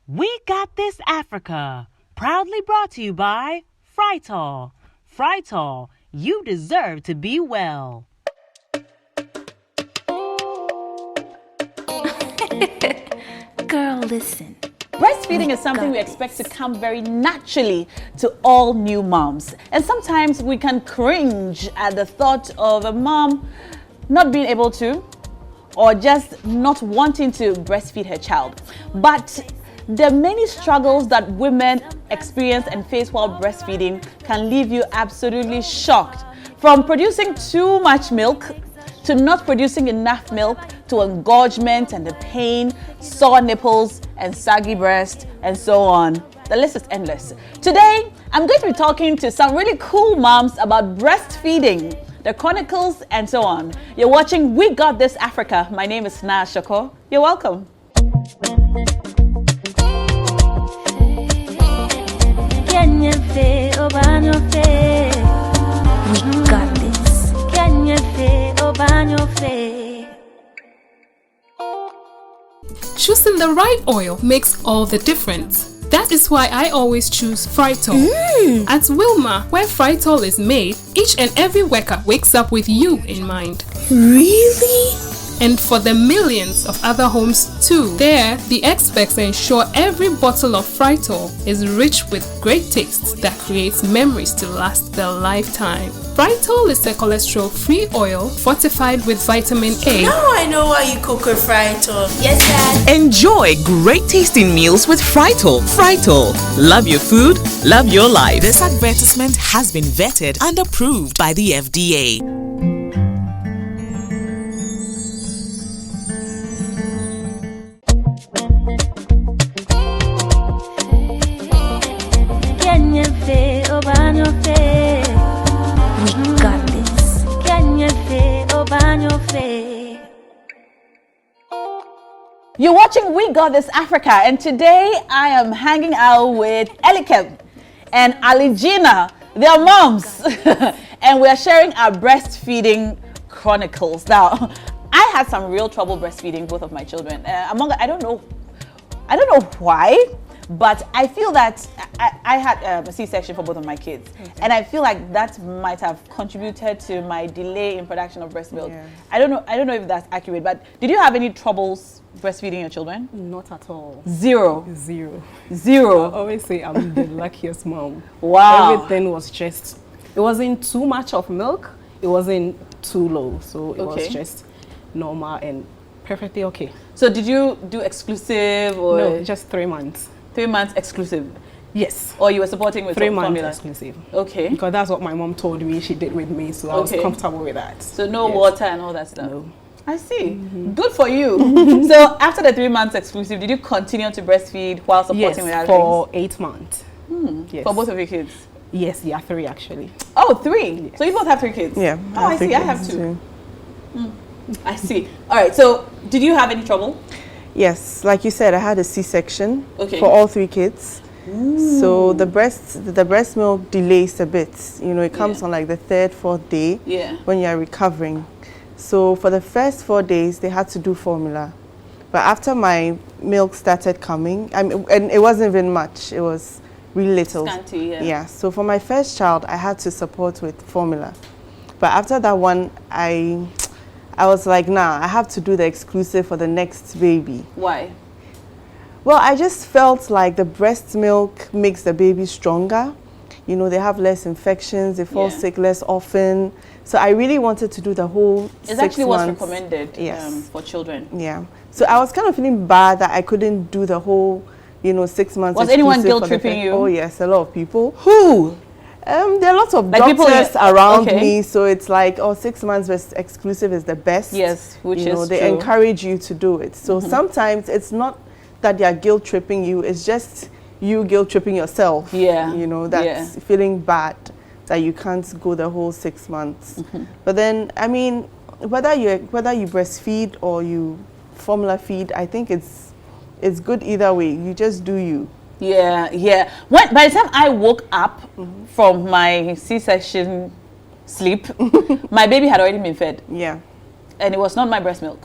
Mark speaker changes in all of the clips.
Speaker 1: We Got This Africa, proudly brought to you by Frytol. Frytol, you deserve to be well.
Speaker 2: Girl, listen.
Speaker 3: Breastfeeding is something we expect to come very naturally to all new moms. And sometimes we can cringe at the thought of a mom not being able to, or just not wanting to breastfeed her child. But the many struggles that women experience and face while breastfeeding can leave you absolutely shocked. From producing too much milk, to not producing enough milk, to engorgement and the pain, sore nipples and saggy breast, and so on. The list is endless. Today, I'm going to be talking to some really cool moms about breastfeeding, the chronicles, and so on. You're watching We Got This Africa. My name is Naa Ashorkor. You're welcome.
Speaker 2: We got this.
Speaker 4: Choosing the right oil makes all the difference. That is why I always choose Frytol. At Wilma, where Frytol is made, each and every worker wakes up with you in mind.
Speaker 2: Really?
Speaker 4: And for the millions of other homes too. There, the experts ensure every bottle of Frytol is rich with great taste that creates memories to last their lifetime. Frytol is a cholesterol-free oil fortified with vitamin A.
Speaker 5: Now I know why you cook with Frytol. Yes, Dad.
Speaker 6: Enjoy great tasting meals with Frytol. Frytol. Love your food, love your life. This advertisement has been vetted and approved by the FDA.
Speaker 2: We got this.
Speaker 3: You're watching We Got This Africa, and today I am hanging out with Elikem and Aligina. They are moms, and we are sharing our breastfeeding chronicles. Now, I had some real trouble breastfeeding both of my children. I don't know why, but I feel that I had a C-section for both of my kids, and I feel like that might have contributed to my delay in production of breast milk. Yeah. I don't know if that's accurate, but did you have any troubles breastfeeding your children?
Speaker 7: Not at all.
Speaker 3: Zero.
Speaker 7: I always say I'm the luckiest mom.
Speaker 3: Wow.
Speaker 7: Everything was just, it wasn't too much of milk, it wasn't too low, so it was just normal and perfectly okay.
Speaker 3: So did you do exclusive or?
Speaker 7: No, just 3 months.
Speaker 3: 3 months exclusive?
Speaker 7: Yes.
Speaker 3: Or you were supporting with
Speaker 7: 3 months
Speaker 3: formula?
Speaker 7: exclusive.
Speaker 3: Okay.
Speaker 7: Because that's what my mom told me she did with me, so I was comfortable with that.
Speaker 3: So no water and all that stuff?
Speaker 7: No.
Speaker 3: I see. Good for you. So after the 3 months exclusive, did you continue to breastfeed while supporting with other
Speaker 7: for 8 months.
Speaker 3: Yes. For both of your kids?
Speaker 7: Yes, 3 actually.
Speaker 3: Oh, 3? Yes. So you both have 3 kids?
Speaker 8: Yeah.
Speaker 3: Oh, I see. I have 2. I see. All right. So did you have any trouble?
Speaker 8: Yes, like you said, I had a C-section
Speaker 3: for
Speaker 8: all 3 kids. Ooh. So the breast milk delays a bit. You know, it comes on like the 3rd, 4th day when you are recovering. So for the first 4 days, they had to do formula. But after my milk started coming, and it wasn't even much, it was really little.
Speaker 3: Scanty,
Speaker 8: yeah. So for my first child, I had to support with formula. But after that one, I was like, nah, I have to do the exclusive for the next baby.
Speaker 3: Why?
Speaker 8: Well, I just felt like the breast milk makes the baby stronger. You know, they have less infections, they fall sick less often. So I really wanted to do the whole 6 months.
Speaker 3: It's actually what's recommended for children.
Speaker 8: Yeah. So I was kind of feeling bad that I couldn't do the whole, 6 months.
Speaker 3: Was anyone guilt-tripping you?
Speaker 8: Oh, yes, a lot of people.
Speaker 3: Who?
Speaker 8: There are lots of doctors around me, so it's like, 6 months exclusive is the best.
Speaker 3: Yes, which is
Speaker 8: they
Speaker 3: true.
Speaker 8: Encourage you to do it. So sometimes it's not that they are guilt-tripping you, it's just you guilt-tripping yourself.
Speaker 3: Yeah.
Speaker 8: That's feeling bad that you can't go the whole 6 months. But then, I mean, whether you breastfeed or you formula feed, I think it's good either way. You just do you.
Speaker 3: Yeah. By the time I woke up from my C-section sleep, my baby had already been fed.
Speaker 8: Yeah.
Speaker 3: And it was not my breast milk.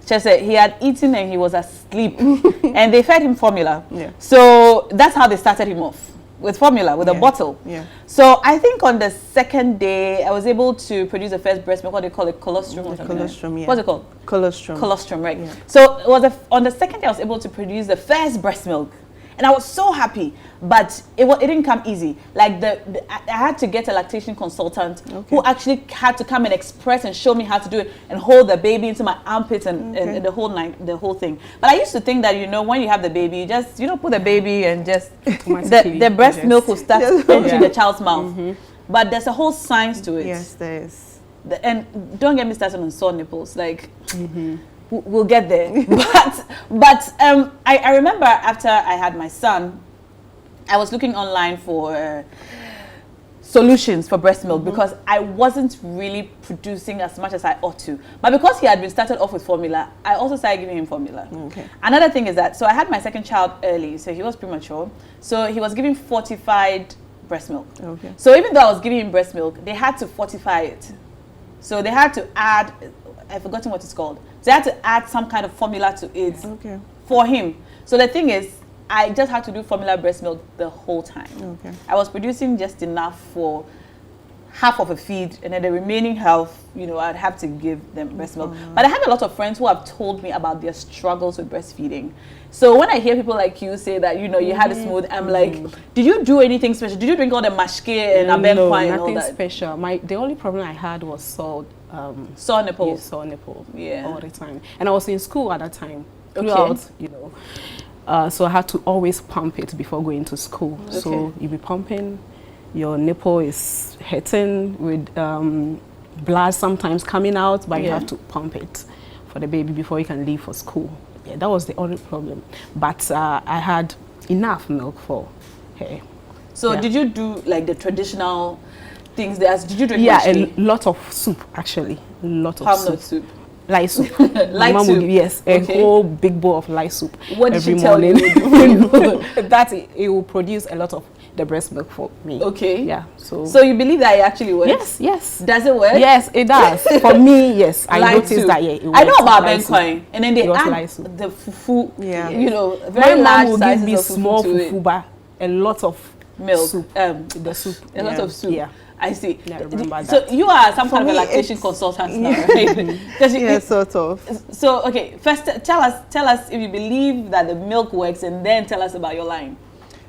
Speaker 3: Just said he had eaten and he was asleep, and they fed him formula.
Speaker 8: Yeah.
Speaker 3: So that's how they started him off, with formula, with a bottle.
Speaker 8: Yeah.
Speaker 3: So I think on the second day, I was able to produce the first breast milk. What do they call it? Colostrum or something?
Speaker 8: Colostrum, yeah.
Speaker 3: What's it called?
Speaker 8: Colostrum.
Speaker 3: Colostrum, right?
Speaker 8: Yeah.
Speaker 3: So it was on the second day, I was able to produce the first breast milk. And I was so happy, but it didn't come easy. Like I had to get a lactation consultant who actually had to come and express and show me how to do it and hold the baby into my armpits and the whole thing. But I used to think that, you know, when you have the baby, you just, you know, put the baby and just the breast milk will start entering the child's mouth. But there's a whole science to it.
Speaker 8: Yes, there is.
Speaker 3: And don't get me started on sore nipples. Like, we'll get there. but I remember after I had my son, I was looking online for solutions for breast milk because I wasn't really producing as much as I ought to. But because he had been started off with formula, I also started giving him formula. Another thing is that, so I had my second child early, so he was premature. So he was giving fortified breast milk. So even though I was giving him breast milk, they had to fortify it. So they had to add, I've forgotten what it's called. So they had to add some kind of formula to it for him. So the thing is, I just had to do formula breast milk the whole time. I was producing just enough for half of a feed, and then the remaining half, you know, I'd have to give them breast milk. But I had a lot of friends who have told me about their struggles with breastfeeding. So when I hear people like you say that, you know, you had a smooth, I'm like, did you do anything special? Did you drink all the mashke and abenquai and all that?
Speaker 7: Nothing special. The only problem I had was sore
Speaker 3: nipple.
Speaker 7: Sore nipple.
Speaker 3: Yeah.
Speaker 7: All the time. And I was in school at that time. Throughout, you know. So I had to always pump it before going to school. So you'll be pumping, your nipple is hurting with blood sometimes coming out, but you have to pump it for the baby before you can leave for school. Yeah, that was the only problem. But I had enough milk for her.
Speaker 3: So did you do like the traditional things there? Did you drink
Speaker 7: a lot of soup actually. A lot of soup. Light soup.
Speaker 3: Light
Speaker 7: Mom
Speaker 3: soup.
Speaker 7: Would, yes, a whole big bowl of light soup.
Speaker 3: What did
Speaker 7: every
Speaker 3: she tell
Speaker 7: morning.
Speaker 3: You?
Speaker 7: That it will produce a lot of the breast milk for me. Yeah.
Speaker 3: So you believe that it actually works?
Speaker 7: Yes.
Speaker 3: Does it work?
Speaker 7: Yes, it does. For me, yes. I noticed that. Yeah, it works.
Speaker 3: I know about benquai, and then they add the fufu.
Speaker 8: Yeah.
Speaker 3: You know, very large
Speaker 7: will
Speaker 3: sizes
Speaker 7: give me
Speaker 3: of
Speaker 7: small fufu, but a lot of
Speaker 3: milk.
Speaker 7: Soup.
Speaker 3: The
Speaker 7: soup.
Speaker 3: A lot of soup.
Speaker 7: Yeah.
Speaker 3: I see.
Speaker 7: Yeah, I remember
Speaker 3: so
Speaker 7: that.
Speaker 3: you are some kind of a lactation consultant now, right?
Speaker 8: Yeah, sort of.
Speaker 3: So okay, first tell us if you believe that the milk works, and then tell us about your line.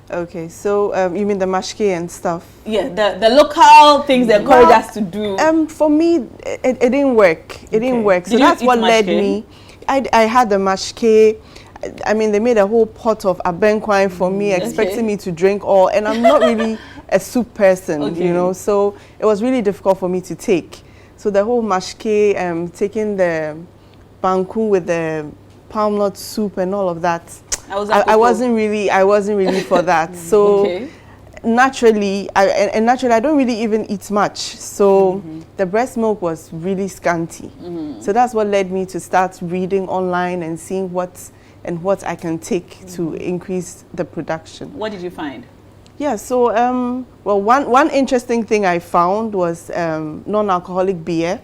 Speaker 8: Okay, so you mean the mashke and stuff?
Speaker 3: Yeah, the local things they encourage us to do.
Speaker 8: For me, it didn't work. It didn't work. So that's what led me. I had the mashke. I mean, they made a whole pot of abenquai for me, expecting me to drink all, and I'm not really a soup person, you know, so it was really difficult for me to take. So the whole mashke, taking the banku with the palm nut soup and all of that, I wasn't really for that. So naturally, I don't really even eat much. So the breast milk was really scanty. So that's what led me to start reading online and seeing what I can take to increase the production.
Speaker 3: What did you find?
Speaker 8: Yeah, so well, one interesting thing I found was non-alcoholic beer.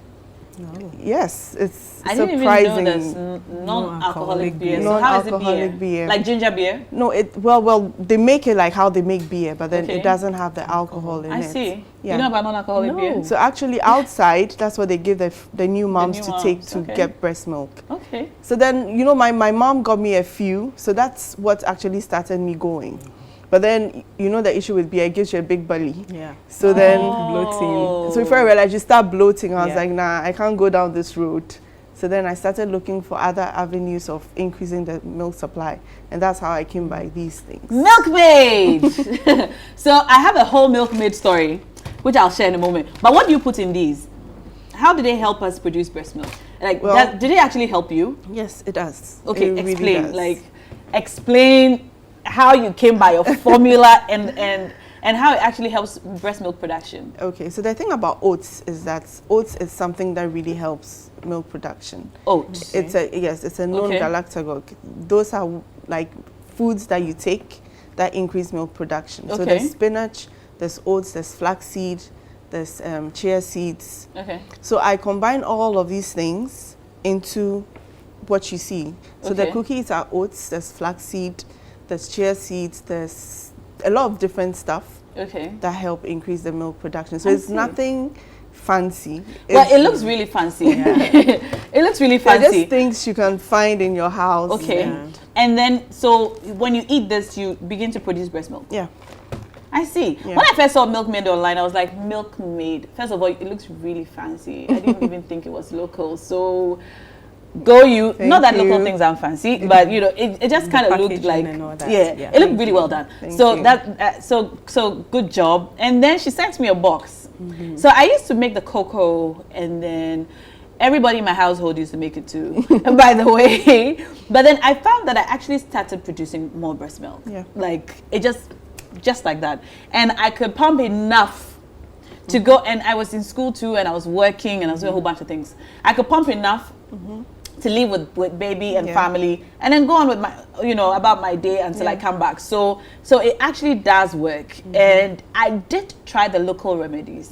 Speaker 8: Yes, it's
Speaker 3: I
Speaker 8: surprising.
Speaker 3: didn't even know there's non-alcoholic beer. So how is it beer? Like ginger beer?
Speaker 8: No, well, they make it like how they make beer, but then it doesn't have the alcohol in it.
Speaker 3: I see.
Speaker 8: Yeah.
Speaker 3: You know about non-alcoholic beer?
Speaker 8: So actually outside, that's what they give the new moms to take to get breast milk.
Speaker 3: Okay.
Speaker 8: So then, you know, my mom got me a few, so that's what actually started me going. But then, you know, the issue with beer, it gives you a big belly.
Speaker 7: Yeah.
Speaker 8: So then,
Speaker 7: bloating.
Speaker 8: So before I realized, you start bloating, I was like, nah, I can't go down this road. So then I started looking for other avenues of increasing the milk supply. And that's how I came by these things.
Speaker 3: Milkmaid! So I have a whole milkmaid story, which I'll share in a moment. But what do you put in these? How do they help us produce breast milk? Like, well, did it actually help you?
Speaker 8: Yes, it does.
Speaker 3: Okay,
Speaker 8: it
Speaker 3: explain.
Speaker 8: Really does.
Speaker 3: Like, explain how you came by your formula and how it actually helps breast milk production.
Speaker 8: Okay, so the thing about oats is that oats is something that really helps milk production.
Speaker 3: Oats.
Speaker 8: It's a known galactagogue. Those are like foods that you take that increase milk production. So there's spinach, there's oats, there's flaxseed, there's chia seeds.
Speaker 3: Okay.
Speaker 8: So I combine all of these things into what you see. So the cookies are oats, there's flaxseed, there's chia seeds, there's a lot of different stuff that help increase the milk production. So it's nothing fancy.
Speaker 3: Well, it looks really fancy. It looks really fancy.
Speaker 8: They're just things you can find in your house.
Speaker 3: Okay. And then, so when you eat this, you begin to produce breast milk.
Speaker 8: Yeah.
Speaker 3: I see. Yeah. When I first saw Milkmaid online, I was like, Milkmaid. First of all, it looks really fancy. I didn't even think it was local. So, go you. Not that local things aren't fancy, but you know, it just kind of looked like, it looked really well done. So good job. And then she sent me a box. So I used to make the cocoa, and then everybody in my household used to make it too, by the way. But then I found that I actually started producing more breast milk. Yeah. Like, it just like that. And I could pump enough to go, and I was in school too, and I was working, and I was doing a whole bunch of things. I could pump enough to live with baby and family, and then go on with my, about my day until I come back. So it actually does work. And I did try the local remedies,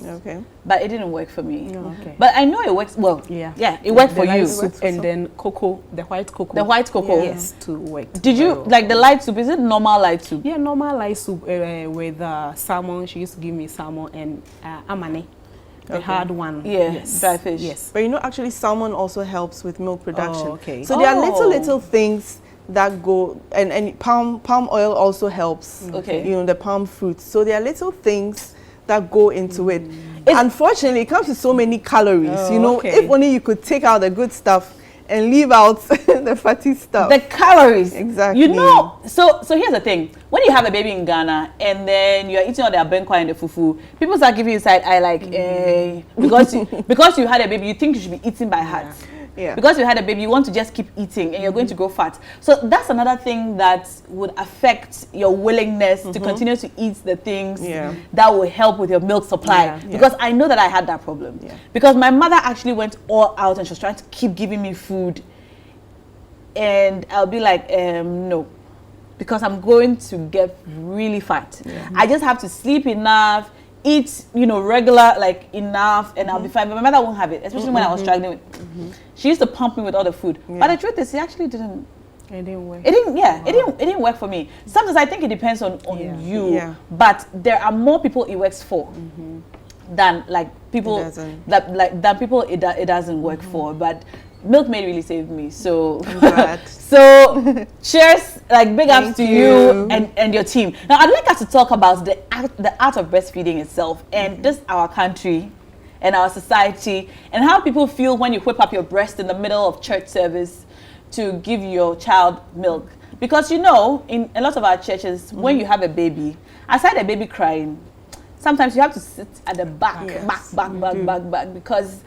Speaker 3: but it didn't work for me. But I know it works well. It worked for you.
Speaker 7: Soup and then cocoa, the white cocoa.
Speaker 3: The white cocoa.
Speaker 7: Yes, to work.
Speaker 3: Did you like the light soup? Is it normal light soup?
Speaker 7: Yeah, normal light soup with salmon. She used to give me salmon and amane. The hard one.
Speaker 3: Dry fish.
Speaker 7: Yes.
Speaker 8: But actually salmon also helps with milk production. So there are little things that go, and palm oil also helps. The palm fruit. So there are little things that go into it. Unfortunately, it comes with so many calories. If only you could take out the good stuff and leave out the fatty stuff.
Speaker 3: The calories.
Speaker 8: Exactly.
Speaker 3: So here's the thing. When you have a baby in Ghana and then you're eating all the abenkwa and the fufu, people start giving you side eye like, because you had a baby, you think you should be eating by heart. Yeah. Because you had a baby, you want to just keep eating and you're going to grow fat. So that's another thing that would affect your willingness to continue to eat the things that will help with your milk supply. Because I know that I had that problem. Because my mother actually went all out and she was trying to keep giving me food. And I'll be like, no. Because I'm going to get really fat. I just have to sleep enough, eat, regular, like enough, and I'll be fine. But my mother won't have it, especially when I was struggling with. She used to pump me with all the food. But the truth is, it actually didn't.
Speaker 7: It didn't work.
Speaker 3: It didn't work for me. Sometimes I think it depends on you. Yeah. But there are more people it works for than like people than people it doesn't work for. But Milkmaid really saved me. So so cheers, like big ups to you and your team. Now I'd like us to talk about the art of breastfeeding itself and just our country and our society and how people feel when you whip up your breast in the middle of church service to give your child milk. Because in a lot of our churches, when you have a baby, aside a baby crying, sometimes you have to sit at the back, back, because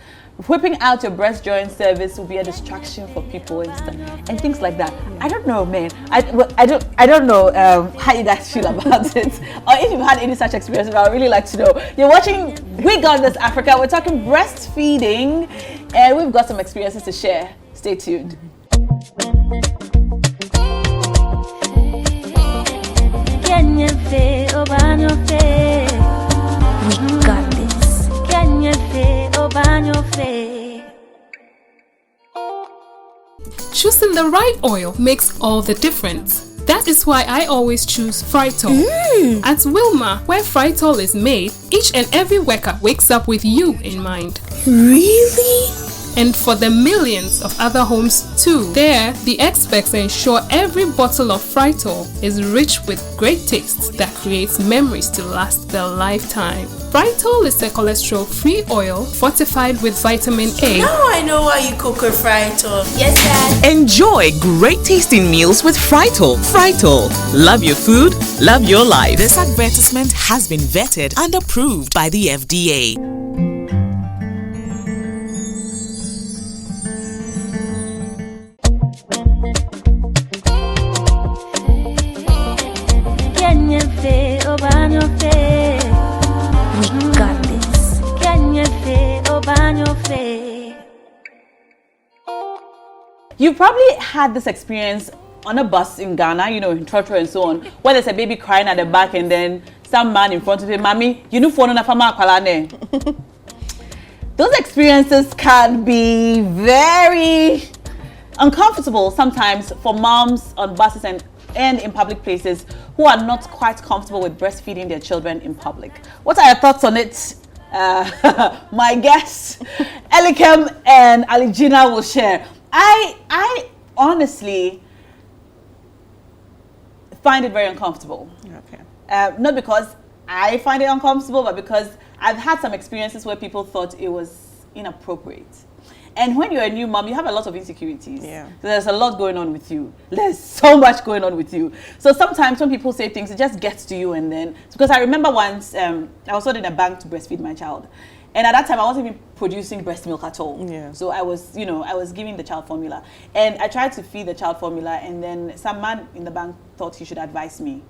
Speaker 3: whipping out your breast during service will be a distraction for people and things like that. I don't know, man. I don't know how you guys feel about it, or if you've had any such experiences. I would really like to know. You're watching We Got This Africa. We're talking breastfeeding, and we've got some experiences to share. Stay tuned.
Speaker 2: We got this.
Speaker 4: Choosing the right oil makes all the difference. That is why I always choose Frytol. At Wilma, where Frytol is made, each and every worker wakes up with you in mind.
Speaker 2: Really?
Speaker 4: And for the millions of other homes too. There, the experts ensure every bottle of Frytol is rich with great tastes that creates memories to last their lifetime. Frytol is a cholesterol-free oil fortified with vitamin A.
Speaker 5: Now I know why you cook with Frytol. Yes, Dad.
Speaker 6: Enjoy great tasting meals with Frytol. Frytol. Love your food, love your life. This advertisement has been vetted and approved by the FDA.
Speaker 2: We got this.
Speaker 3: You probably had this experience on a bus in Ghana, in Trotro and so on, where there's a baby crying at the back and then some man in front of him, Mommy, phone na fama akwalane. Those experiences can be very uncomfortable sometimes for moms on buses and in public places who are not quite comfortable with breastfeeding their children in public. What are your thoughts on it? My guests, Elikem and Alijina, will share. I honestly find it very uncomfortable.
Speaker 8: Okay.
Speaker 3: Not because I find it uncomfortable, but because I've had some experiences where people thought it was inappropriate. And when you're a new mom, you have a lot of insecurities.
Speaker 8: Yeah.
Speaker 3: There's a lot going on with you. There's so much going on with you. So sometimes when people say things, it just gets to you. And then, because I remember once, I was in a bank to breastfeed my child. And at that time, I wasn't even producing breast milk at all.
Speaker 8: Yeah.
Speaker 3: So I was, I was giving the child formula. And I tried to feed the child formula. And then some man in the bank thought he should advise me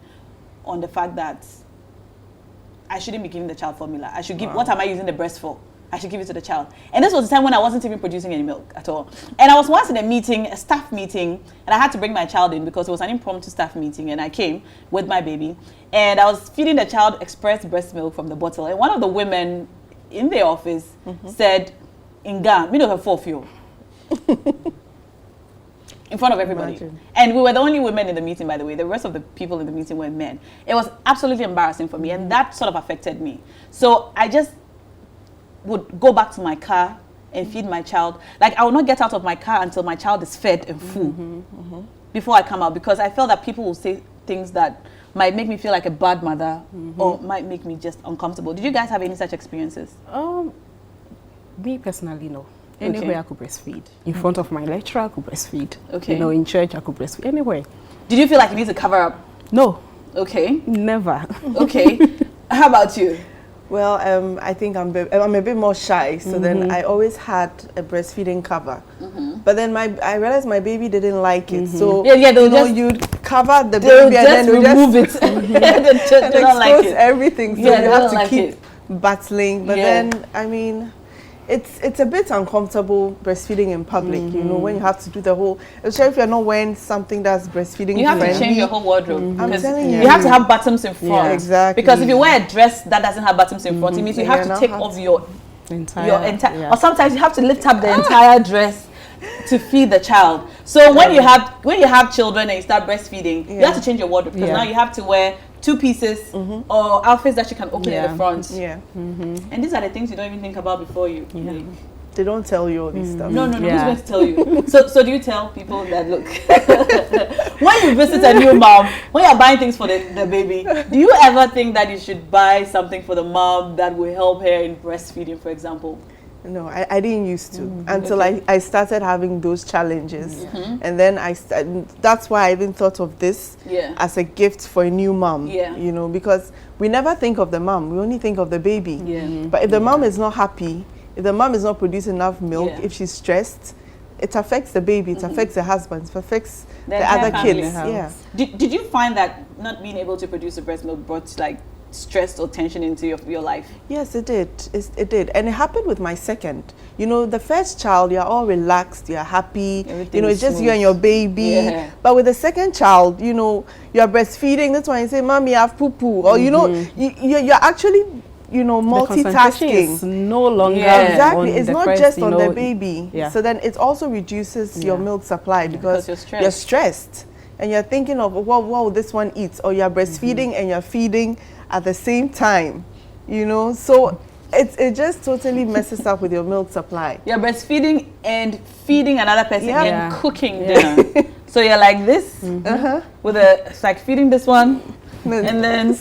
Speaker 3: on the fact that I shouldn't be giving the child formula. I should give, what am I using the breast for? I should give it to the child. And this was the time when I wasn't even producing any milk at all. And I was once in a meeting, a staff meeting, and I had to bring my child in because it was an impromptu staff meeting, and I came with my baby. And I was feeding the child express breast milk from the bottle. And one of the women in the office said, "Inga, me no have 4 of you." In front of everybody.
Speaker 8: Imagine.
Speaker 3: And we were the only women in the meeting, by the way. The rest of the people in the meeting were men. It was absolutely embarrassing for me, and that sort of affected me. So I just would go back to my car and feed my child. Like, I will not get out of my car until my child is fed and full before I come out, because I felt that people will say things that might make me feel like a bad mother or might make me just uncomfortable. Did you guys have any such experiences?
Speaker 7: Me personally, no. Anywhere I could breastfeed. In front of my lecturer, I could breastfeed.
Speaker 3: Okay.
Speaker 7: In church, I could breastfeed. Anywhere.
Speaker 3: Did you feel like you need to cover up?
Speaker 7: No.
Speaker 3: Okay.
Speaker 7: Never.
Speaker 3: Okay. How about you?
Speaker 8: Well, I think I'm a bit more shy, so then I always had a breastfeeding cover. But then I realized my baby didn't like it, so you'd cover the baby and then
Speaker 3: remove it
Speaker 8: and expose everything. So you have to keep battling. But then, I mean, it's a bit uncomfortable breastfeeding in public, when you have to do the whole, especially if you're not wearing something that's breastfeeding
Speaker 3: you have
Speaker 8: friendly.
Speaker 3: to change your whole wardrobe.
Speaker 8: I'm telling you.
Speaker 3: You have to have bottoms in front.
Speaker 8: Yeah, exactly.
Speaker 3: Because if you wear a dress that doesn't have bottoms in front, it means you have to take off your entire, or sometimes you have to lift up the entire dress to feed the child. So when you have children and you start breastfeeding, you have to change your wardrobe, because now you have to wear 2 pieces or outfits that you can open in the front. Yeah. And these are the things you don't even think about before you.
Speaker 8: They don't tell you all this stuff.
Speaker 3: No. Who's going to tell you? So do you tell people that, look, when you visit a new mom, when you're buying things for the baby, do you ever think that you should buy something for the mom that will help her in breastfeeding, for example?
Speaker 8: No, I didn't used to until I started having those challenges. And then that's why I even thought of this as a gift for a new mom, because we never think of the mom, we only think of the baby. But if the mom is not happy, if the mom is not producing enough milk, if she's stressed, it affects the baby, it affects the husband, it affects the other kids.
Speaker 3: Did you find that not being able to produce the breast milk brought like stress or tension into your life?
Speaker 8: Yes, it did. It did. And it happened with my second. The first child, you're all relaxed, you're happy, it's just you and your baby. But with the second child, you're breastfeeding, that's why you say, Mommy, I have poo-poo. Or, you're actually, multitasking.
Speaker 7: It's no longer
Speaker 8: exactly. It's not just on the baby. So then it also reduces your milk supply because you're stressed. And you're thinking of, what will this one eat? Or you're breastfeeding and you're feeding at the same time, so it just totally messes up with your milk supply.
Speaker 3: You're breastfeeding and feeding another person and cooking dinner. So you're like this, with it's like feeding this one, and then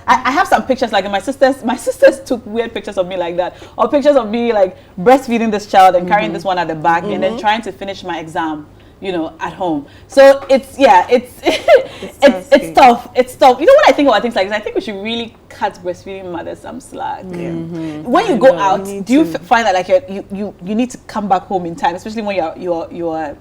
Speaker 3: I have some pictures, like my sisters took weird pictures of me like that, or pictures of me like breastfeeding this child and carrying this one at the back, and then trying to finish my exam, at home. So it's tough. It's tough. What I think about things like this, I think we should really cut breastfeeding mothers some slack. When you go out, do you find that like you need to come back home in time, especially when you're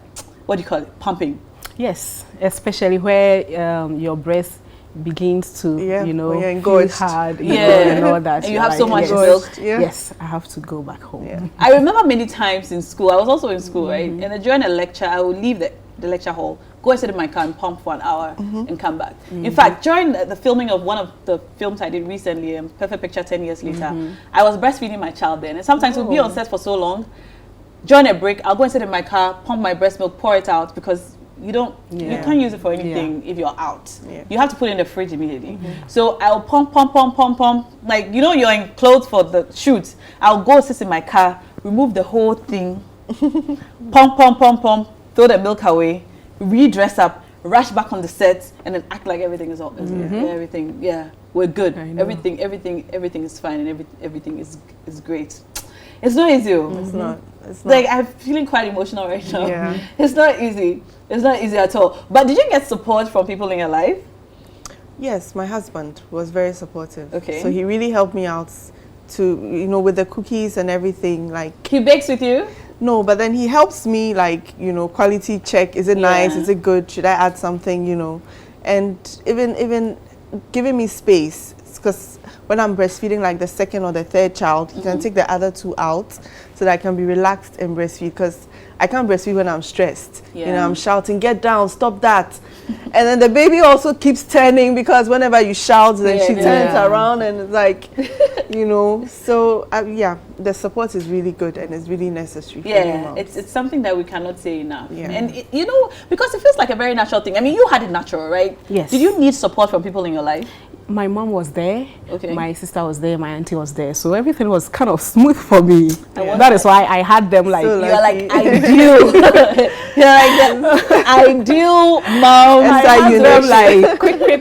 Speaker 3: what do you call it, pumping?
Speaker 7: Yes, especially where your breast begins to feel hard and all that.
Speaker 3: And you have so much milk.
Speaker 7: Yes, I have to go back home.
Speaker 3: I remember many times in school, I was also in school, right? And then during a lecture, I would leave the lecture hall, go and sit in my car and pump for an hour and come back. In fact, during the filming of one of the films I did recently, Perfect Picture 10 years later, I was breastfeeding my child then. And sometimes we'll be on set for so long, during a break, I'll go and sit in my car, pump my breast milk, pour it out, because you can't use it for anything if you're out. You have to put it in the fridge immediately. So I'll pump, like, you know, you're in clothes for the shoot. I'll go sit in my car, remove the whole thing, pump, throw the milk away, redress up, rush back on the set, and then act like everything is all everything. Yeah, we're good. Everything is fine, and everything is great. It's not easy.
Speaker 8: It's not.
Speaker 3: Like, I'm feeling quite emotional right now. Yeah. It's not easy. It's not easy at all. But did you get support from people in your life?
Speaker 8: Yes, my husband was very supportive.
Speaker 3: Okay.
Speaker 8: So he really helped me out to, you know, with the cookies and everything. Like,
Speaker 3: he bakes with you?
Speaker 8: No, but then he helps me, like, you know, quality check. Is it nice? Is it good? Should I add something? You know, and even giving me space, because when I'm breastfeeding, like the second or the third child, you can take the other two out so that I can be relaxed and breastfeed, because I can't breastfeed when I'm stressed. You know, I'm shouting, get down, stop that. And then the baby also keeps turning, because whenever you shout, then she turns around, and it's like, you know, so the support is really good, and it's really necessary for new moms.
Speaker 3: It's something that we cannot say enough. And you know, because it feels like a very natural thing. I mean, you had it natural, right?
Speaker 7: Yes.
Speaker 3: Did you need support from people in your life?
Speaker 7: My mom was there, my sister was there, my auntie was there, so everything was kind of smooth for me. That is why I had them like,
Speaker 3: so you're like ideal. You're like the ideal mom.
Speaker 7: I had them like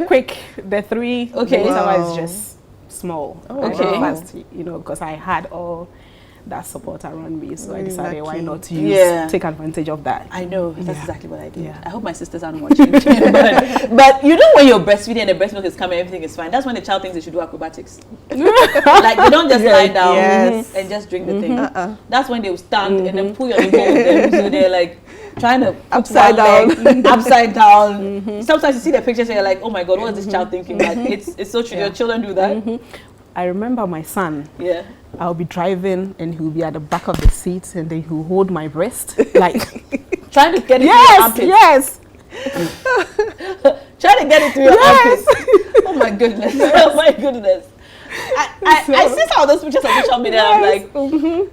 Speaker 7: quick. The three. Okay. The is just small. Fast, you know, because I had all that support around me, so I decided why not take advantage of that.
Speaker 3: I know, that's exactly what I did. I hope my sisters aren't watching. but you know, when you're breastfeeding and the breast milk is coming, everything is fine. That's when the child thinks they should do acrobatics. Like, they don't just lie down and just drink the thing. That's when they will stand and then pull your nipple with them. So they're like trying to upside down. Sometimes you see the pictures and you're like, oh my God, what is this child thinking? Like, it's so true. Your children do that.
Speaker 7: I remember my son. I'll be driving and he'll be at the back of the seat, and then he'll hold my breast, like
Speaker 3: trying to get it through your armpits. Trying to get it through your armpits. Oh my goodness. Oh my goodness. I see some of those pictures on social media, and I'm like,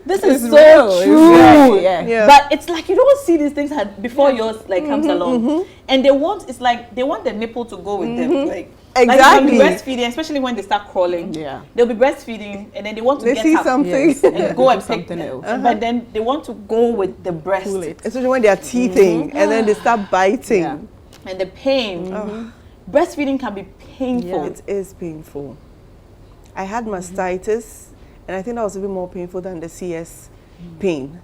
Speaker 3: this is so real, true. But it's like you don't see these things before yours like comes along, and they want the nipple to go with them, like.
Speaker 8: Exactly.
Speaker 3: Like breastfeeding, especially when they start crawling. They'll be breastfeeding, and then they want to get up
Speaker 8: something
Speaker 3: and go and pick something else. But then they want to go with the breast,
Speaker 8: especially when they are teething, and then they start biting.
Speaker 3: And the pain. Breastfeeding can be painful.
Speaker 8: It is painful. I had mastitis, and I think that was a bit more painful than the CS pain.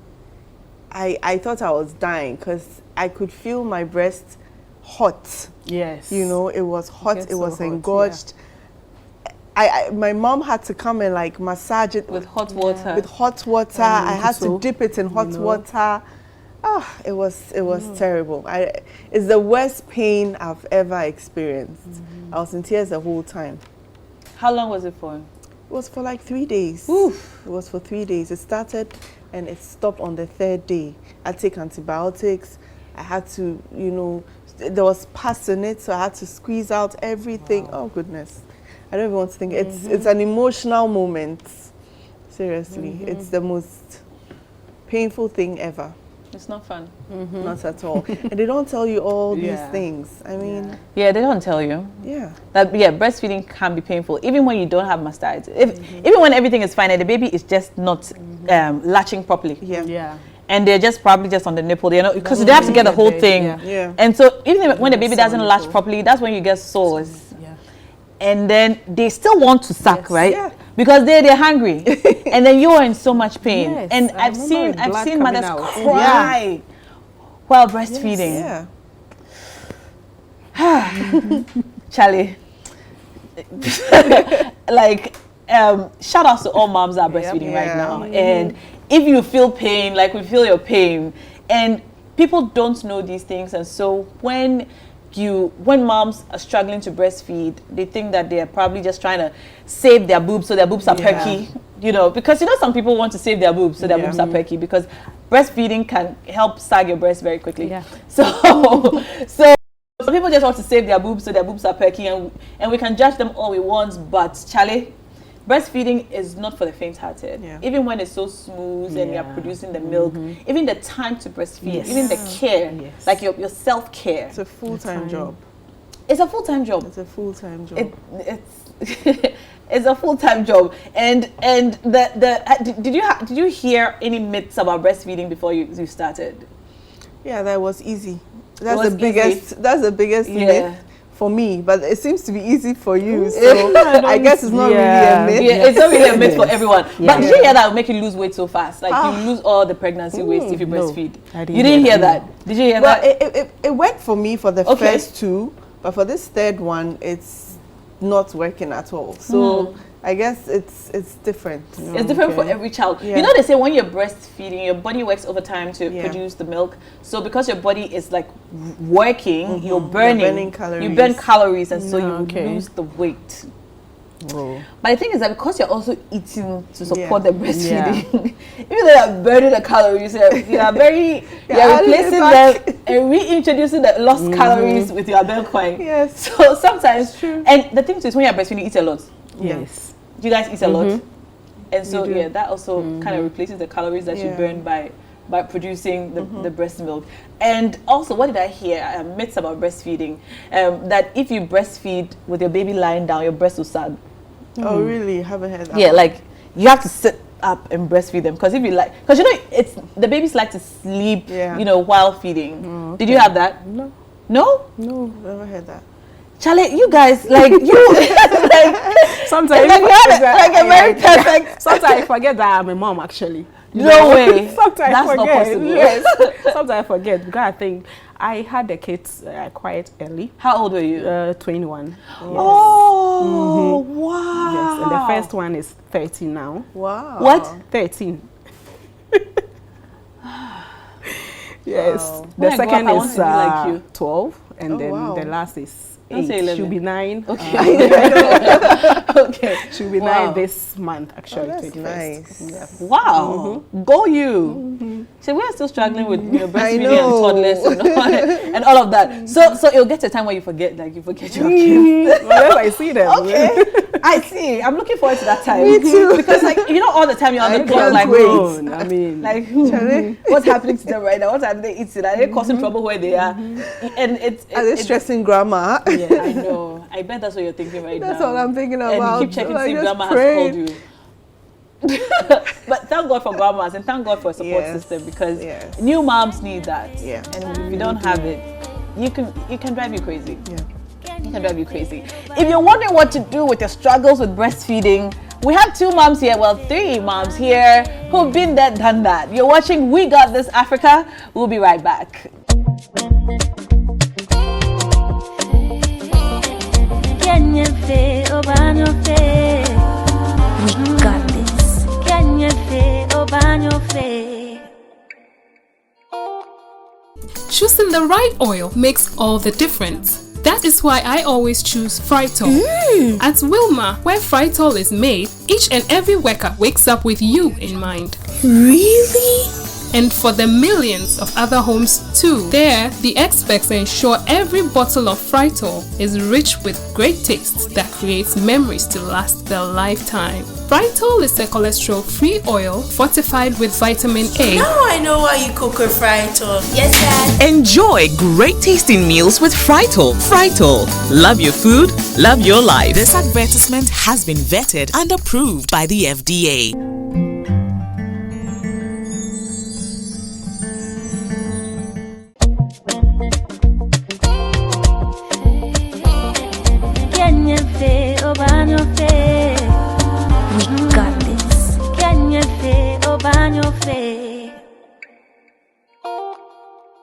Speaker 8: I thought I was dying, because I could feel my breast hot. You know, it was hot, it was engorged. My mom had to come and like massage it
Speaker 3: with hot water.
Speaker 8: I had to dip it in hot water. It was terrible. It's the worst pain I've ever experienced. I was in tears the whole time.
Speaker 3: How long was it for?
Speaker 8: It was for like 3 days.
Speaker 3: Oof.
Speaker 8: It was for 3 days. It started and it stopped on the 3rd day. I take antibiotics. I had to, you know, there was pus in it, so I had to squeeze out everything. Oh goodness, I don't even want to think. It's an emotional moment. Seriously, it's the most painful thing ever.
Speaker 3: It's not fun.
Speaker 8: Not at all. And they don't tell you all these things. I mean,
Speaker 3: they don't tell you.
Speaker 8: That
Speaker 3: breastfeeding can be painful, even when you don't have mastitis. Even when everything is fine and the baby is just not latching properly. And they're just probably just on the nipple, you know, because they have to get the whole thing. And so even when the baby doesn't latch properly, that's when you get sores. And then they still want to suck, right? Because they're hungry. And then you're in so much pain. And I've seen mothers cry while breastfeeding. Charlie. Like, shout outs to all moms that are breastfeeding right now. And if you feel pain, like we feel your pain, and people don't know these things, and so when moms are struggling to breastfeed, they think that they are probably just trying to save their boobs so their boobs are perky, you know, because you know some people want to save their boobs so their boobs are perky, because breastfeeding can help sag your breast very quickly. So some people just want to save their boobs so their boobs are perky, and we can judge them all we want, but Charlie, breastfeeding is not for the faint-hearted.
Speaker 8: Yeah.
Speaker 3: Even when it's so smooth and you're producing the milk, even the time to breastfeed, even the care, like your self-care.
Speaker 8: It's a full-time job.
Speaker 3: It's a full-time job.
Speaker 8: It's a full-time job.
Speaker 3: It's it's a full-time job. And did you hear any myths about breastfeeding before you started?
Speaker 8: Yeah, that was easy. That's the biggest myth for me, but it seems to be easy for you. So I guess it's not really a myth.
Speaker 3: Yeah, it's not really a myth for everyone. But did you hear that it will make you lose weight so fast? Like you lose all the pregnancy weight if you breastfeed. You didn't hear that? Did you hear that?
Speaker 8: It worked for me for the first two, but for this third one, it's not working at all. So I guess it's different.
Speaker 3: It's different for every child. You know, they say when you're breastfeeding, your body works overtime to produce the milk. So because your body is like working, you're burning calories. You burn calories, and so you lose the weight. Whoa. But the thing is that because you're also eating to support the breastfeeding, even though you're burning the calories, you're replacing them and reintroducing the lost calories with your milk wine.
Speaker 8: Yes.
Speaker 3: So sometimes, and the thing is when you're breastfeeding, you eat a lot.
Speaker 8: Yes.
Speaker 3: You guys eat a lot, and so that also kind of replaces the calories that you burn by producing the breast milk. And also, what did I hear? Myths about breastfeeding, that if you breastfeed with your baby lying down, your breast will sag.
Speaker 8: Oh, really? Haven't heard that.
Speaker 3: Yeah, like you have to sit up and breastfeed them because if you like, because you know the babies like to sleep, while feeding. Did you have that?
Speaker 8: No.
Speaker 3: No?
Speaker 8: No, never heard that.
Speaker 3: Charlie, you guys, like, you, like,
Speaker 7: sometimes
Speaker 3: like a very perfect.
Speaker 7: Sometimes I forget that I'm a mom, actually.
Speaker 3: No way.
Speaker 7: Sometimes
Speaker 3: That's
Speaker 7: I forget.
Speaker 3: not possible.
Speaker 7: Yes. Sometimes I forget because I think I had the kids quite early.
Speaker 3: How old were you?
Speaker 7: 21. Yes.
Speaker 3: Oh, wow.
Speaker 7: Yes, and the first one is 13 now.
Speaker 8: Wow.
Speaker 3: What?
Speaker 7: 13. Yes.
Speaker 3: Wow.
Speaker 7: The second is
Speaker 3: like you.
Speaker 7: 12, and then the last is 8. She'll be 9.
Speaker 3: Okay. Okay.
Speaker 7: She'll be 9 this month, actually.
Speaker 8: That's
Speaker 7: 21st.
Speaker 8: nice.
Speaker 7: Yeah.
Speaker 3: Wow. Go you. So we're still struggling with breastfeeding and toddlers and all of that. So it'll get to a time where you forget your kids.
Speaker 7: Unless I see them.
Speaker 3: Okay. I see. I'm looking forward to that time.
Speaker 8: Me too.
Speaker 3: Because all the time you're on the clock like,
Speaker 8: wait.
Speaker 7: I mean,
Speaker 3: like what's happening to them right now? What are they eating? Are they causing trouble where they are? And
Speaker 8: are they stressing grandma?
Speaker 3: Yeah, I know. I bet that's what you're thinking right now.
Speaker 8: That's all I'm thinking about.
Speaker 3: And you keep checking to see if grandma has called you. But thank God for grandmas and thank God for a support system because new moms need that.
Speaker 8: Yeah.
Speaker 3: And if you don't have it, it can drive you crazy.
Speaker 8: Yeah.
Speaker 3: It can drive you crazy. If you're wondering what to do with your struggles with breastfeeding, we have 2 moms here, 3 moms here who've been there, done that. You're watching We Got This Africa. We'll be right back.
Speaker 2: We got this.
Speaker 4: Choosing the right oil makes all the difference. That is why I always choose Frytol. At Wilma, where Frytol is made, each and every worker wakes up with you in mind.
Speaker 2: Really?
Speaker 4: And for the millions of other homes too. There, the experts ensure every bottle of Frytol is rich with great taste that creates memories to last their lifetime. Frytol is a cholesterol-free oil fortified with vitamin A.
Speaker 5: Now I know why you cook with Frytol. Yes, Dad.
Speaker 6: Enjoy great tasting meals with Frytol. Frytol. Love your food, love your life. This advertisement has been vetted and approved by the FDA.
Speaker 2: We got this.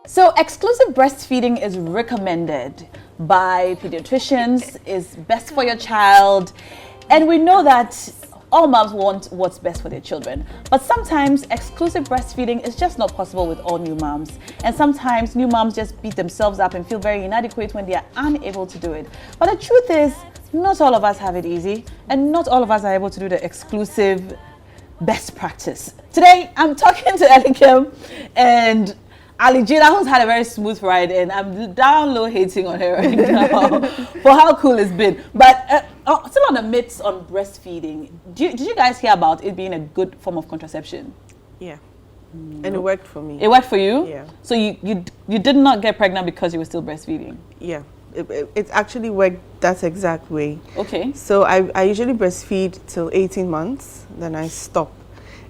Speaker 3: So exclusive breastfeeding is recommended by pediatricians, is best for your child, and we know that all moms want what's best for their children. But sometimes exclusive breastfeeding is just not possible with all new moms. And sometimes new moms just beat themselves up and feel very inadequate when they are unable to do it. But the truth is, not all of us have it easy, and not all of us are able to do the exclusive best practice. Today, I'm talking to Elikim, and Alijina, who's had a very smooth ride, and I'm down low hating on her right now for how cool it's been. But still on the myths on breastfeeding, did you guys hear about it being a good form of contraception?
Speaker 8: Yeah. And it worked for me.
Speaker 3: It worked for you?
Speaker 8: Yeah.
Speaker 3: So you did not get pregnant because you were still breastfeeding?
Speaker 8: Yeah. It actually worked that exact way.
Speaker 3: Okay.
Speaker 8: So I usually breastfeed till 18 months, then I stop.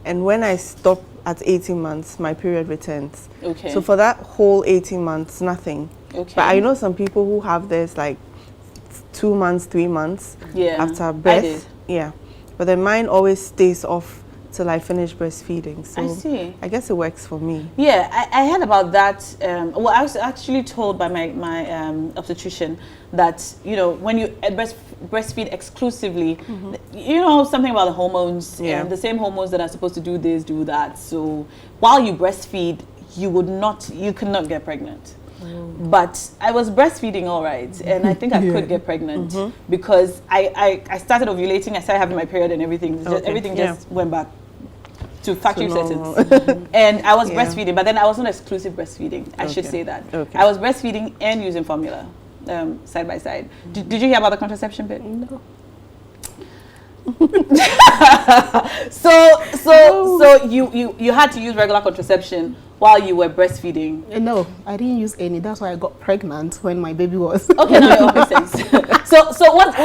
Speaker 8: And when I stop at 18 months, my period returns.
Speaker 3: Okay.
Speaker 8: So for that whole 18 months, nothing.
Speaker 3: Okay.
Speaker 8: But I know some people who have this like 2 months, 3 months after birth.
Speaker 3: I did.
Speaker 8: Yeah. But then mine always stays off till I finish breastfeeding. So
Speaker 3: I see.
Speaker 8: I guess it works for me.
Speaker 3: Yeah, I heard about that. Well, I was actually told by my obstetrician that, you know, when you breastfeed exclusively, you know, something about the hormones, the same hormones that are supposed to do this, do that. So while you breastfeed, you could not get pregnant. But I was breastfeeding all right, and I think I could get pregnant because I started ovulating, I started having my period and everything. Everything just went back to factory settings. And I was breastfeeding, but then I wasn't exclusive breastfeeding. I should say that. I was breastfeeding and using formula side by side. Did you hear about the contraception bit?
Speaker 7: No.
Speaker 3: So you had to use regular contraception while you were breastfeeding?
Speaker 7: No, I didn't use any. That's why I got pregnant when my baby was.
Speaker 3: Okay, now it all makes sense. So what's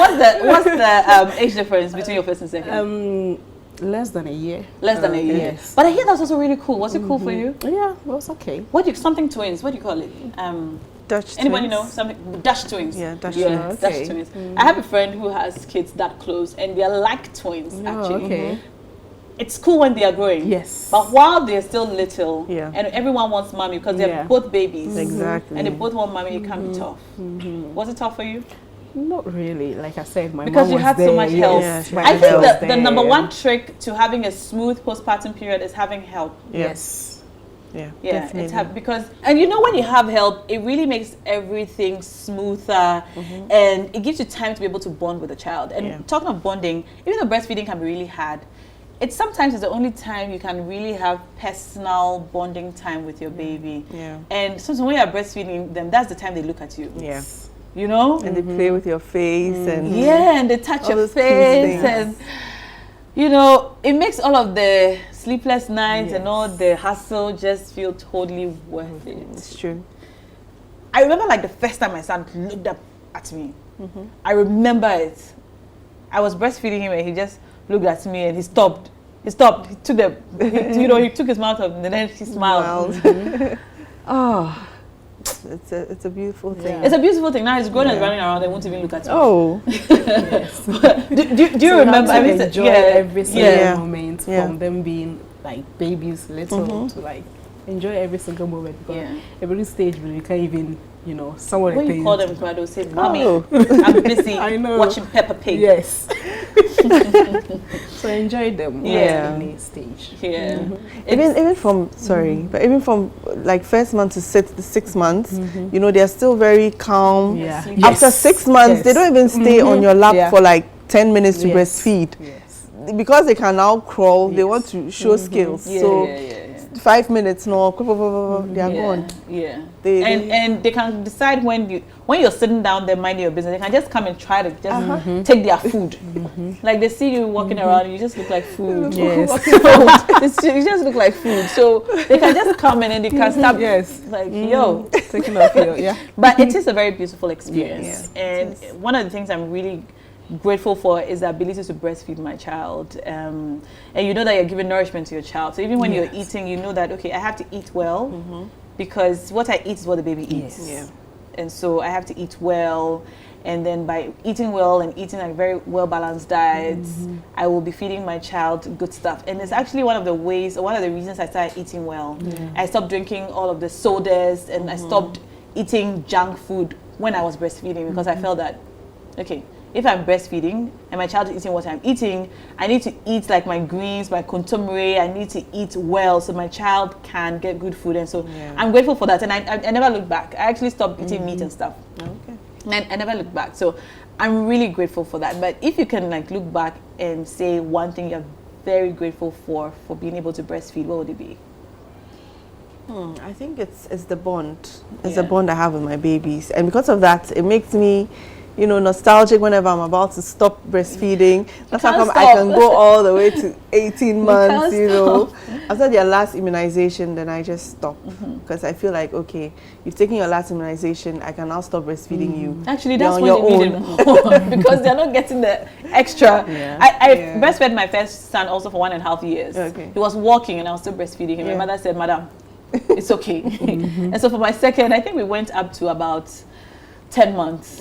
Speaker 3: the age difference between your first and second?
Speaker 7: Less than a year.
Speaker 3: Less than a year.
Speaker 7: Yes.
Speaker 3: But I hear that's also really cool. Was it cool for you?
Speaker 7: Yeah, it was okay.
Speaker 3: Something twins? What do you call it?
Speaker 8: Dutch
Speaker 3: Anybody
Speaker 8: twins.
Speaker 3: know something? Dutch twins.
Speaker 8: Yeah, Dutch
Speaker 3: twins.
Speaker 7: Okay.
Speaker 3: Dutch twins. I have a friend who has kids that close, and they're like twins actually.
Speaker 7: Okay.
Speaker 3: It's cool when they are growing.
Speaker 7: Yes.
Speaker 3: But while they're still little,
Speaker 8: Yeah.
Speaker 3: and everyone wants mommy because they're both babies.
Speaker 8: Exactly.
Speaker 3: And they both want mommy, it can be tough. Was it tough for you?
Speaker 7: Not really. Like I said, my
Speaker 3: Because
Speaker 7: mom
Speaker 3: you
Speaker 7: was
Speaker 3: had
Speaker 7: there.
Speaker 3: so much help.
Speaker 8: Yeah,
Speaker 3: I think that the
Speaker 7: there.
Speaker 3: number one trick to having a smooth postpartum period is having help.
Speaker 7: Yes.
Speaker 8: Yeah,
Speaker 3: Yeah,
Speaker 8: definitely.
Speaker 3: because, and you know, when you have help, it really makes everything smoother, and it gives you time to be able to bond with the child. And talking of bonding, even though breastfeeding can be really hard, sometimes it's the only time you can really have personal bonding time with your baby.
Speaker 8: Yeah.
Speaker 3: And sometimes when you're breastfeeding them, that's the time they look at you.
Speaker 8: Yeah.
Speaker 3: You know?
Speaker 8: And they play with your face and
Speaker 3: and they touch
Speaker 8: all
Speaker 3: your
Speaker 8: those cute
Speaker 3: face,
Speaker 8: things.
Speaker 3: and you know, it makes all of the sleepless nights and all the hassle just feel totally worth it.
Speaker 8: It's true.
Speaker 3: I remember like the first time my son looked up at me. I remember it. I was breastfeeding him and he just looked at me and he stopped. He took he took his mouth off and then he smiled. Oh.
Speaker 8: It's a beautiful thing.
Speaker 3: Yeah. It's a beautiful thing. Now he's grown and running around. They won't even look at me.
Speaker 8: Oh.
Speaker 3: do you remember?
Speaker 7: I mean, enjoy every single moment
Speaker 8: Yeah.
Speaker 7: from them being like babies, little to like enjoy every single moment. Because every stage when you can't even, you know, someone
Speaker 3: when you call them, they'll say, "Mommy, I'm busy watching Peppa Pig."
Speaker 7: Yes. So enjoy them. Any stage.
Speaker 3: Yeah.
Speaker 8: Even from but even from like first month to 6 months, you know, they're still very calm.
Speaker 7: Yeah.
Speaker 8: After 6 months, they don't even stay on your lap for like 10 minutes to breastfeed.
Speaker 7: Yes.
Speaker 8: Because they can now crawl, they want to show skills. So 5 minutes, they are gone.
Speaker 3: Yeah. And they can decide when you're sitting down there minding your business, they can just come and try to just take their food. Like they see you walking around and you just look like food.
Speaker 7: Yes.
Speaker 3: You just look like food. So they can just come in and they can start like, yo.
Speaker 7: Taking off your,
Speaker 3: But it is a very beautiful experience.
Speaker 8: Yeah,
Speaker 3: and one of the things I'm really grateful for is the ability to breastfeed my child, and you know that you're giving nourishment to your child. So even when you're eating, you know that okay, I have to eat well because what I eat is what the baby eats. And so I have to eat well, and then by eating well and eating a very well balanced diet, I will be feeding my child good stuff. And it's actually one of the ways, or one of the reasons I started eating well. I stopped drinking all of the sodas, and I stopped eating junk food when I was breastfeeding because I felt that okay, if I'm breastfeeding and my child is eating what I'm eating, I need to eat like my greens, my contomere. I need to eat well so my child can get good food. And so I'm grateful for that. And I never looked back. I actually stopped eating meat and stuff.
Speaker 8: Okay.
Speaker 3: And I never looked back. So I'm really grateful for that. But if you can like look back and say one thing you're very grateful for being able to breastfeed, what would it be?
Speaker 8: I think it's the bond. It's the bond I have with my babies, and because of that, it makes me, nostalgic whenever I'm about to stop breastfeeding. That's how come I can go all the way to 18 months. After their last immunization, then I just stop because I feel like, okay, you've taken your last immunization, I can now stop breastfeeding you.
Speaker 3: Actually, that's when you need it more because they're not getting the extra. I breastfed my first son also for 1.5 years. He was walking and I was still breastfeeding him. My mother said, "Madam, it's okay." And so for my second, I think we went up to about 10 months.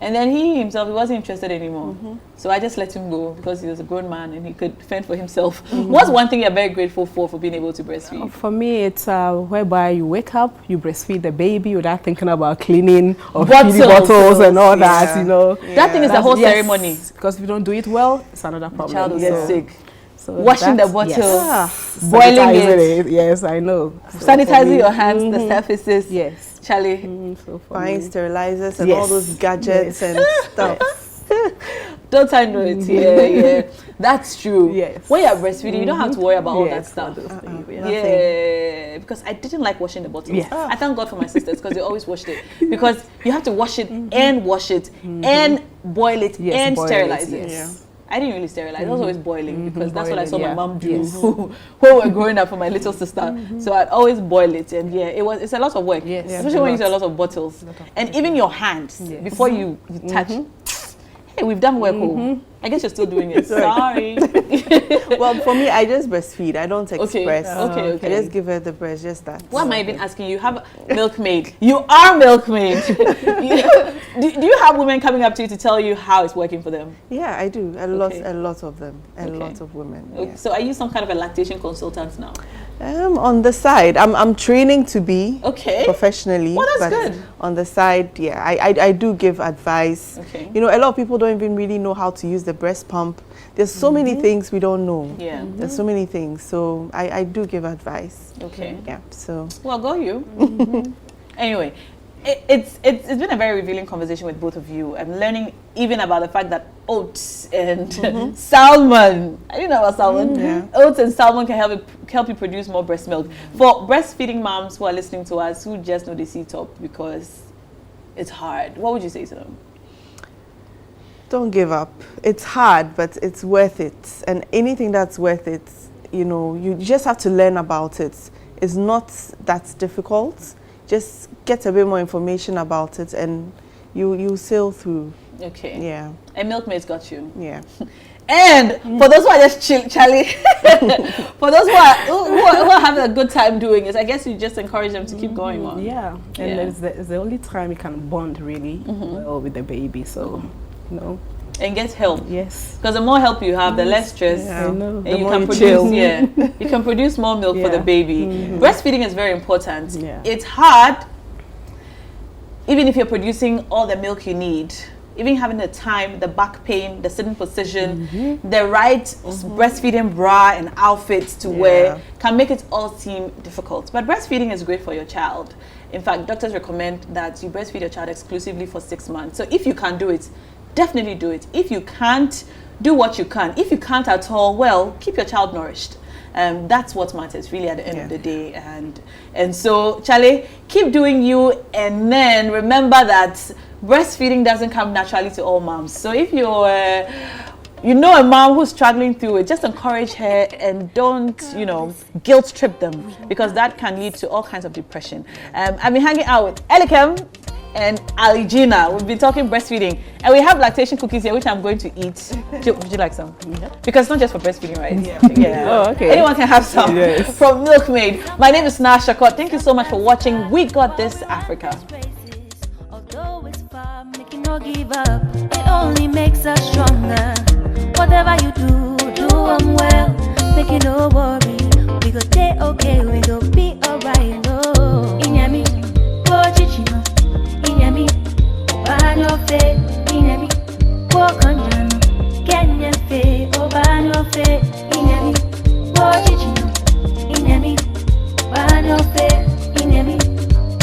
Speaker 3: And then he himself, he wasn't interested anymore. So I just let him go because he was a grown man and he could fend for himself. What's one thing you're very grateful for being able to breastfeed?
Speaker 7: For me, it's whereby you wake up, you breastfeed the baby without thinking about cleaning or feeding bottles and all that,
Speaker 3: That thing is the whole ceremony.
Speaker 7: Because if you don't do it well, it's another problem.
Speaker 3: The child will get sick.
Speaker 7: So
Speaker 3: washing the bottle, boiling it.
Speaker 7: Yes, I know.
Speaker 3: Sanitizing your hands, the surfaces.
Speaker 7: Yes.
Speaker 3: Charlie.
Speaker 8: Buying sterilizers and all those gadgets and stuff.
Speaker 3: Don't I know it? Yeah. That's true.
Speaker 7: Yes.
Speaker 3: When you're breastfeeding, you don't have to worry about all that stuff. Because I didn't like washing the bottles. I thank God for my sisters because they always washed it. Because you have to wash it and wash it and boil it and sterilize it. I didn't really sterilize. I was always boiling because that's what I saw my mom do when we were growing up for my little sister. So I'd always boil it, and it's a lot of work, especially when you use a lot of bottles, and even your hands before you touch. Hey, we've done work. I guess you're still doing it. Sorry.
Speaker 8: Well, for me, I just breastfeed. I don't express.
Speaker 3: Okay.
Speaker 8: I just give her the breast, just that.
Speaker 3: Why am I even asking you? You have milkmaid. You are milkmaid. Do you have women coming up to you to tell you how it's working for them?
Speaker 8: Yeah, I do. A lot of them. A lot of women. Yeah.
Speaker 3: So are you some kind of a lactation consultant now?
Speaker 8: On the side, I'm training to be professionally.
Speaker 3: Well, that's good.
Speaker 8: On the side, I do give advice. A lot of people don't even really know how to use the breast pump. There's so many things we don't know. There's so many things. So I do give advice. Yeah. So.
Speaker 3: Well, go you. Anyway. It's been a very revealing conversation with both of you. I'm learning even about the fact that oats and salmon. I didn't know about salmon. Oats and salmon can help you produce more breast milk. For breastfeeding moms who are listening to us who just know they sit up because it's hard, what would you say to them?
Speaker 8: Don't give up. It's hard, but it's worth it. And anything that's worth it, you just have to learn about it. It's not that difficult. Just get a bit more information about it and you sail through.
Speaker 3: Okay.
Speaker 8: Yeah.
Speaker 3: And milkmaid's got you.
Speaker 8: Yeah.
Speaker 3: And for those who are just Charlie, for those who are having a good time doing it, I guess you just encourage them to keep going on.
Speaker 7: Yeah. And it's the only time you can bond really well with the baby. So,
Speaker 3: And get help.
Speaker 7: Yes.
Speaker 3: Because the more help you have, the less stress.
Speaker 7: Yeah. I know.
Speaker 3: And you can produce you can produce more milk for the baby. Breastfeeding is very important. It's hard even if you're producing all the milk you need. Even having the time, the back pain, the sitting position, the right breastfeeding bra and outfits to wear can make it all seem difficult. But breastfeeding is great for your child. In fact, doctors recommend that you breastfeed your child exclusively for 6 months. So if you can do it, definitely do it. If you can't, do what you can. If you can't at all, well, keep your child nourished. That's what matters really at the end of the day. And so, Charlie, keep doing you, and then remember that breastfeeding doesn't come naturally to all moms. So if you're a mom who's struggling through it, just encourage her and don't, guilt trip them, because that can lead to all kinds of depression. I've been hanging out with Elikem and Aligina. We've been talking breastfeeding, and we have lactation cookies here, which I'm going to eat. Would you like some? Because it's not just for breastfeeding, right? Yeah.
Speaker 7: Oh, okay.
Speaker 3: Anyone can have some from Milkmaid. My name is Naa Ashorkor. Thank you so much for watching. We got this, Africa.
Speaker 2: Although it's far, make you not give up. It only makes us stronger. Whatever you do, do them well. Make you no worry. We go stay okay, we go be alright. No, Inyami, go chichino. Inyami, Obano fe. Inyami, walk on Jano. Kenya fe, Obano fe. Inyami, go chichino. Inyami, Obano fe. Inyami,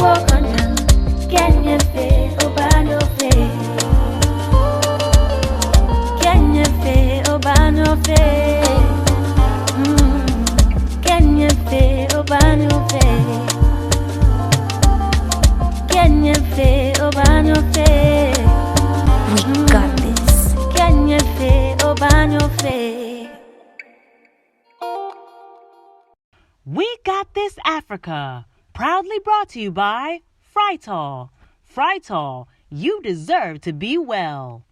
Speaker 2: walk on Jano. Kenya fe, Obano fe. Kenya fe, Obano fe. Kenya fe, Obano.
Speaker 1: Got This Africa. Proudly brought to you by Frytol. Frytol, you deserve to be well.